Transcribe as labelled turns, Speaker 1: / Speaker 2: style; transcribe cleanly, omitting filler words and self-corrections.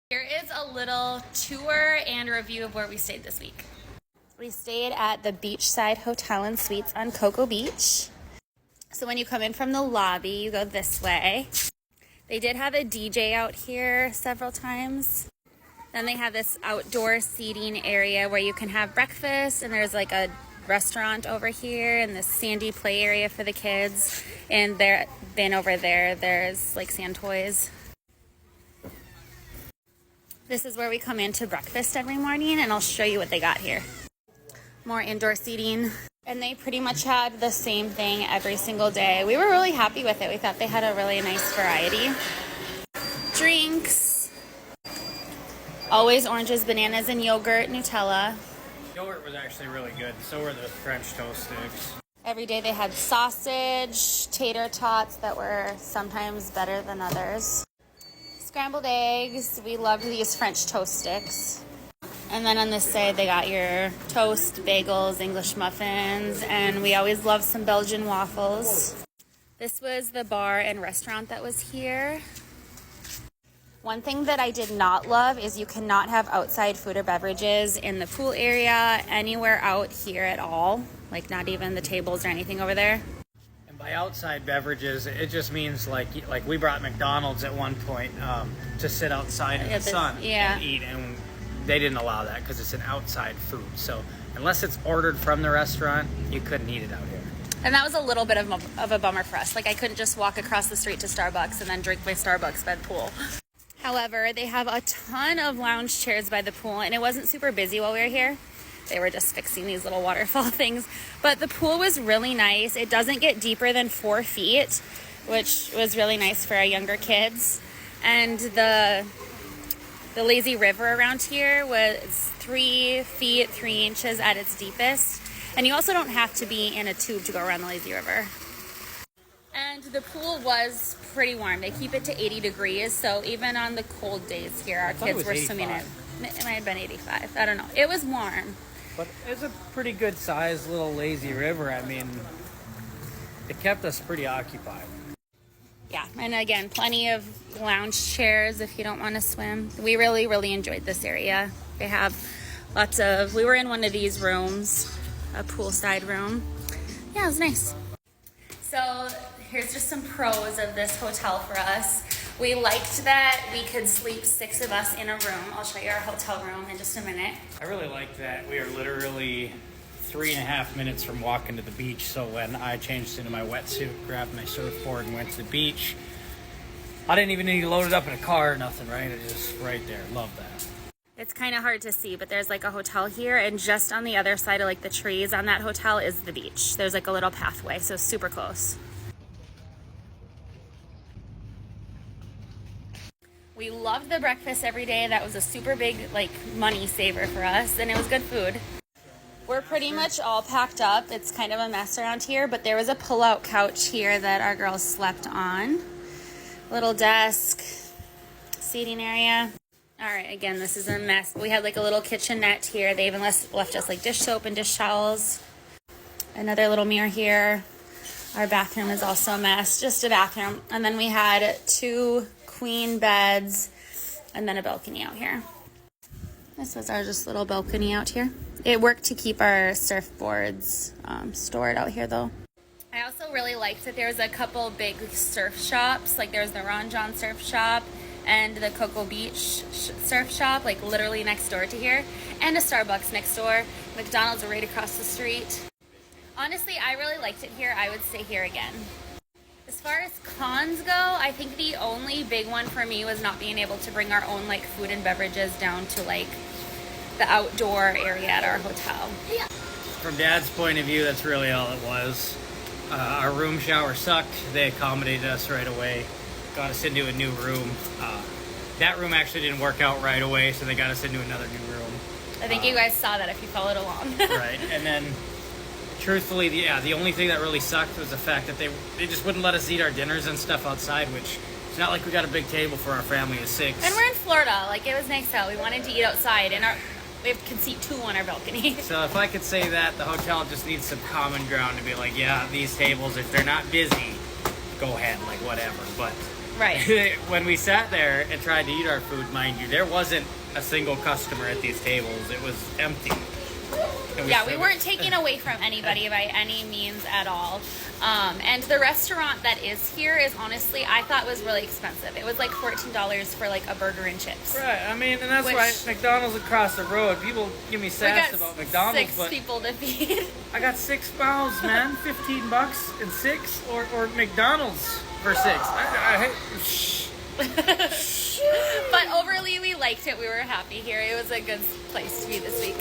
Speaker 1: Here is a little tour and review of where we stayed this week. We stayed at the Beachside Hotel and Suites on Cocoa Beach. So when you come in from the lobby, you go this way. They did have a DJ out here several times. Then they have this outdoor seating area where you can have breakfast, and there's like a restaurant over here and this sandy play area for the kids. And then over there, there's like sand toys. This is where we come in to breakfast every morning, and I'll show you what they got here. More indoor seating. And they pretty much had the same thing every single day. We were really happy with it. We thought they had a really nice variety. Drinks. Always oranges, bananas, and yogurt, Nutella.
Speaker 2: Yogurt was actually really good. So were the French toast sticks.
Speaker 1: Every day they had sausage, tater tots that were sometimes better than others. Scrambled eggs. We loved these French toast sticks. And then on this side they got your toast, bagels, English muffins, and we always loved some Belgian waffles. This was the bar and restaurant that was here. One thing that I did not love is you cannot have outside food or beverages in the pool area, anywhere out here at all. Like not even the tables or anything over there.
Speaker 2: By outside beverages, it just means like we brought McDonald's at one point to sit outside in the sun and eat, and they didn't allow that because it's an outside food. So unless it's ordered from the restaurant, you couldn't eat it out here.
Speaker 1: And that was a little bit of a bummer for us. Like I couldn't just walk across the street to Starbucks and then drink my Starbucks by the pool. However, they have a ton of lounge chairs by the pool, and it wasn't super busy while we were here. They were just fixing these little waterfall things. But the pool was really nice. It doesn't get deeper than 4 feet, which was really nice for our younger kids. And the lazy river around here was 3 feet, 3 inches at its deepest. And you also don't have to be in a tube to go around the lazy river. And the pool was pretty warm. They keep it to 80 degrees. So even on the cold days here, our kids were swimming in. It might have been 85. I don't know. It was warm.
Speaker 2: But it's a pretty good sized little lazy river. I mean, it kept us pretty occupied.
Speaker 1: Yeah, and again, plenty of lounge chairs if you don't want to swim. We really, really enjoyed this area. They have we were in one of these rooms, a poolside room. Yeah, it was nice. So here's just some pros of this hotel for us. We liked that we could sleep 6 of us in a room. I'll show you our hotel room in just a minute.
Speaker 2: I really like that we are literally 3.5 minutes from walking to the beach. So when I changed into my wetsuit, grabbed my surfboard, and went to the beach, I didn't even need to load it up in a car or nothing, right? It's just right there. Love that.
Speaker 1: It's kind of hard to see, but there's like a hotel here, and just on the other side of like the trees on that hotel is the beach. There's like a little pathway, so super close. We loved the breakfast every day. That was a super big like money saver for us, and it was good food. We're pretty much all packed up. It's kind of a mess around here, but there was a pull-out couch here that our girls slept on. Little desk, seating area. All right, again, this is a mess. We had like a little kitchenette here. They even left us like dish soap and dish towels. Another little mirror here. Our bathroom is also a mess, just a bathroom. And then we had 2 queen beds and then a balcony out here. This was our just little balcony out here. It worked to keep our surfboards stored out here though. I also really liked that there was a couple big surf shops. Like there's the Ron John surf shop and the Cocoa Beach surf shop, like literally next door to here, and a Starbucks next door. McDonald's are right across the street. Honestly, I really liked it here. I would stay here again. As far as cons go, I think the only big one for me was not being able to bring our own like food and beverages down to like the outdoor area at our hotel. Yeah.
Speaker 2: From Dad's point of view, that's really all it was. Our room shower sucked. They accommodated us right away. Got us into a new room. That room actually didn't work out right away, so they got us into another new room.
Speaker 1: I think you guys saw that if you followed along.
Speaker 2: Right, and then truthfully, the only thing that really sucked was the fact that they just wouldn't let us eat our dinners and stuff outside, which it's not like we got a big table for our family of 6.
Speaker 1: And we're in Florida. Like, it was nice out. We wanted to eat outside, and we could seat 2 on our balcony.
Speaker 2: So if I could say that, the hotel just needs some common ground to be like, yeah, these tables, if they're not busy, go ahead, like whatever. But
Speaker 1: Right.
Speaker 2: When we sat there and tried to eat our food, mind you, there wasn't a single customer at these tables. It was empty.
Speaker 1: We weren't taken away from anybody by any means at all. And the restaurant that is here is honestly, I thought was really expensive. It was like $14 for like a burger and chips.
Speaker 2: Right. I mean, and that's why McDonald's across the road. People give me sass about McDonald's,
Speaker 1: 6 people to feed.
Speaker 2: I got 6 mouths, man. $15 and 6, or McDonald's for 6.
Speaker 1: But overall, we liked it. We were happy here. It was a good place to be this week.